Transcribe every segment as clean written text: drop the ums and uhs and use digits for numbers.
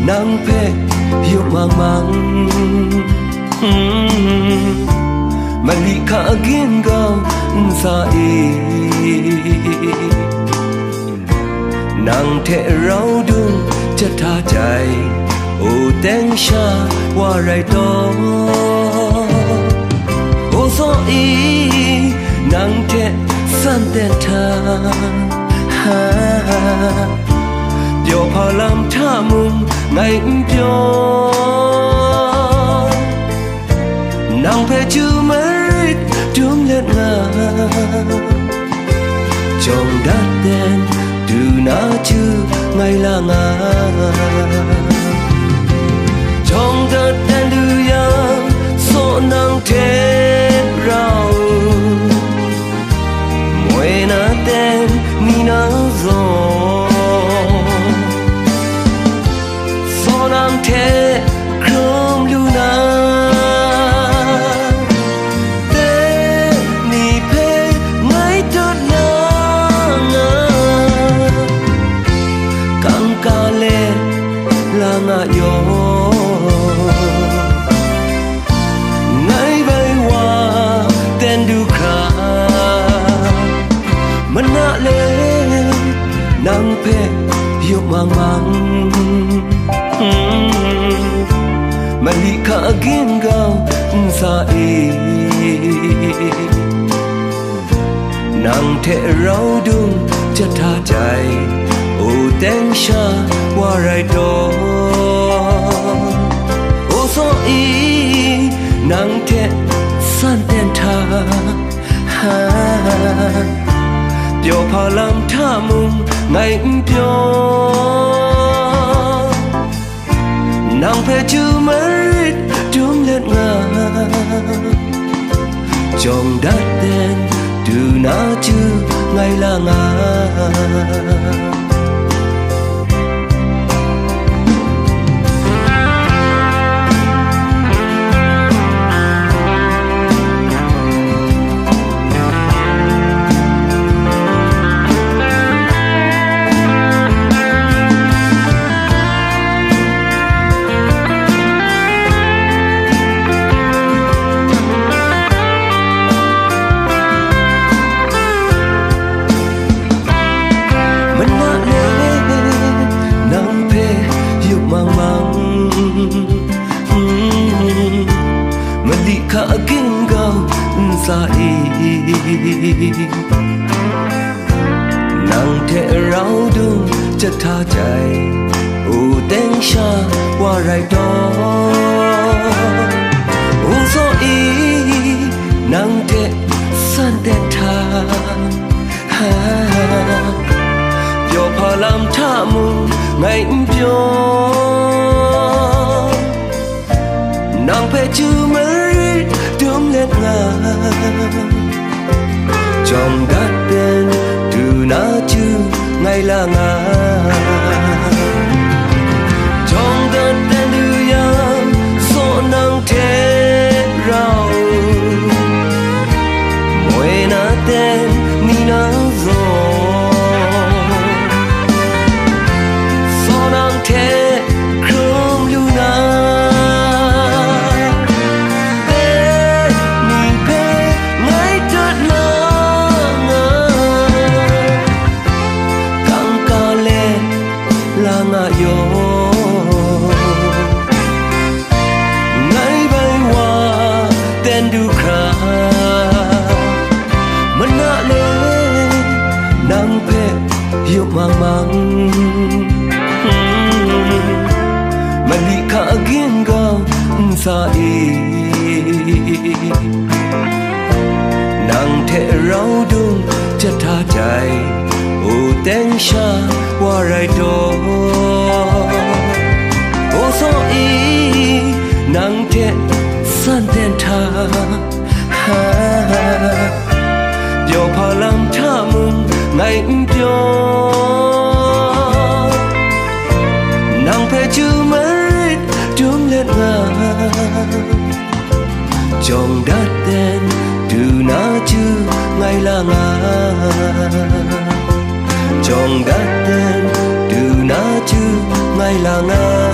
nang pe yu mang mang mali ka agin ga sa e nang the rao dungจะท่าใจโอแตงชาว่าไรต่อโอโซอีนังเทสันเตทาฮาเดี๋ยวพอลำท่ามุงไงเปียวนังเพจูมาริดจุ่มเล็ดงาจงดัดเด่นดูน่าจือไงล่ะงาจงดัดเด่นดูยังโซนังเทเรามวยน่าเด่นนี่น่าโซโซนังเทครมลูนาnga yo ngai bai wa ten du kha mana le nang pe yu mang mang mali ka agin ga sa e nang the rao dung cha tha chaiโอแตงชาว่าไรต่อโอโซอีนังเทสันเตนทาฮาเดี๋ยวพอลำท่ามุงไงเปียวนังเพจูมาริดจุ่มเล็ดงาจงดัดเด่นดูน่าจือไงล่ะงาmali ka agin ga sa e nang the rao dungจะท่าใจโอแตงชาว่าไรต่อโอโซอีนังเทสันเตทาฮาเดี๋ยวพอลำท่ามุงไงเปียวนังเพจูมาริดจุ่มเล็ดงาจงดัดเด่นดูน่าจือไงล่ะงาจงดัดเด่นดูยังโซนังเทเรามวยน่าเด่นนี่น่าโซโซนังเทครมลูนาnga yo ngai bai wa ten du kha mana le nang pe yu mang mang mali ka agin ga sa e nang the rao dung cha tha chaiโอแตงชาว่าไรต่อโอโซอีนังเทสันเตนทาฮาเดี๋ยวพอลำท่ามุงไงเปียวนังเพจูมาริดจุ่มเล็ดงาจงดัดเด่นดูน่าจือไงล่ะงาจงดัดเด่นดูน่าจือ ngày là ngà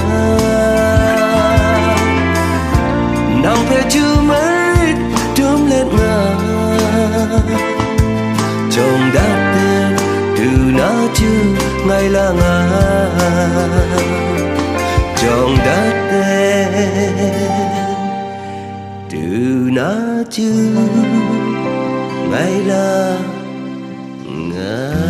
nàng về chưa mấy trớm lên ngà chồng đã tên từ na chưa ngày là ngà chồng đã tên từ na chưa ngày là ngà.